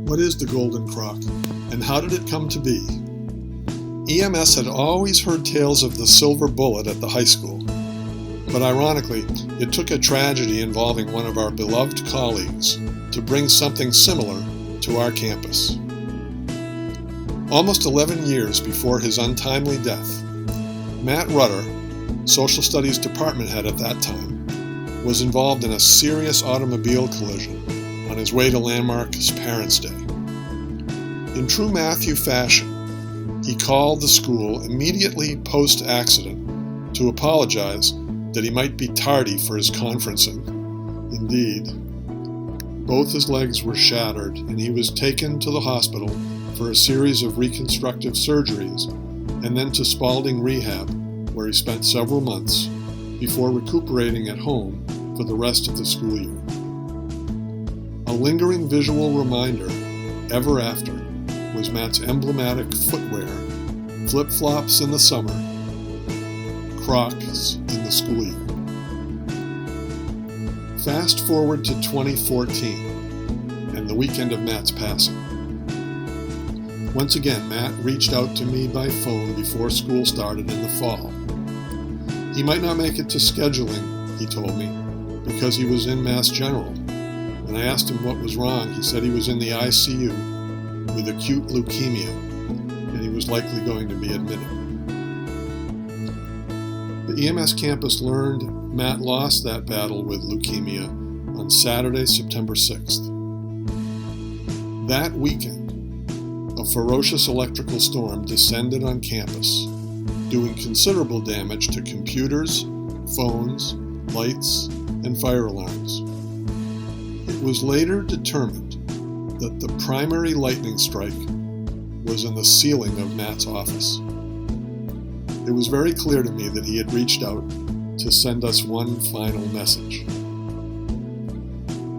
What is the Golden Croc, and how did it come to be? EMS had always heard tales of the silver bullet at the high school, but ironically, it took a tragedy involving one of our beloved colleagues to bring something similar to our campus. Almost 11 years before his untimely death, Matt Rutter, Social Studies Department head at that time, was involved in a serious automobile collision on his way to Landmark's Parents' Day. In true Matthew fashion, he called the school immediately post-accident to apologize that he might be tardy for his conferencing. Indeed, both his legs were shattered and he was taken to the hospital for a series of reconstructive surgeries and then to Spalding Rehab, where he spent several months before recuperating at home for the rest of the school year. A lingering visual reminder ever after was Matt's emblematic footwear, flip-flops in the summer, Crocs in the school year. Fast forward to 2014 and the weekend of Matt's passing. Once again, Matt reached out to me by phone before school started in the fall. He might not make it to scheduling, he told me, because he was in Mass General. When I asked him what was wrong, he said he was in the ICU with acute leukemia, and he was likely going to be admitted. The EMS campus learned Matt lost that battle with leukemia on Saturday, September 6th. That weekend, a ferocious electrical storm descended on campus, doing considerable damage to computers, phones, lights, and fire alarms. It was later determined that the primary lightning strike was in the ceiling of Matt's office. It was very clear to me that he had reached out to send us one final message.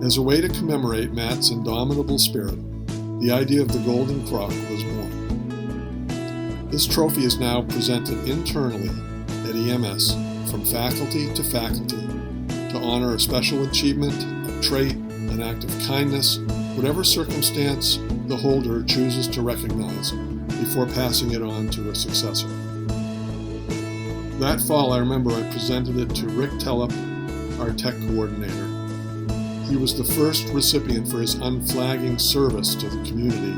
As a way to commemorate Matt's indomitable spirit, the idea of the Golden Croc was born. This trophy is now presented internally at EMS from faculty to faculty to honor a special achievement, a trait, an act of kindness, whatever circumstance the holder chooses to recognize before passing it on to a successor. That fall, I remember I presented it to Rick Tellup, our tech coordinator. He was the first recipient for his unflagging service to the community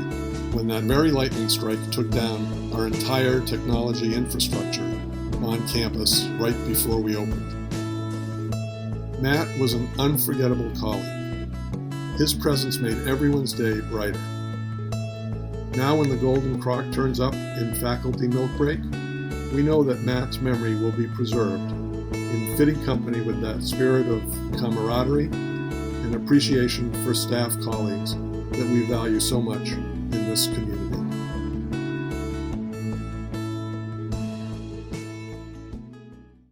when that very lightning strike took down our entire technology infrastructure on campus right before we opened. Matt was an unforgettable colleague. His presence made everyone's day brighter. Now when the Golden Croc turns up in faculty milk break, we know that Matt's memory will be preserved in fitting company with that spirit of camaraderie and appreciation for staff colleagues that we value so much in this community.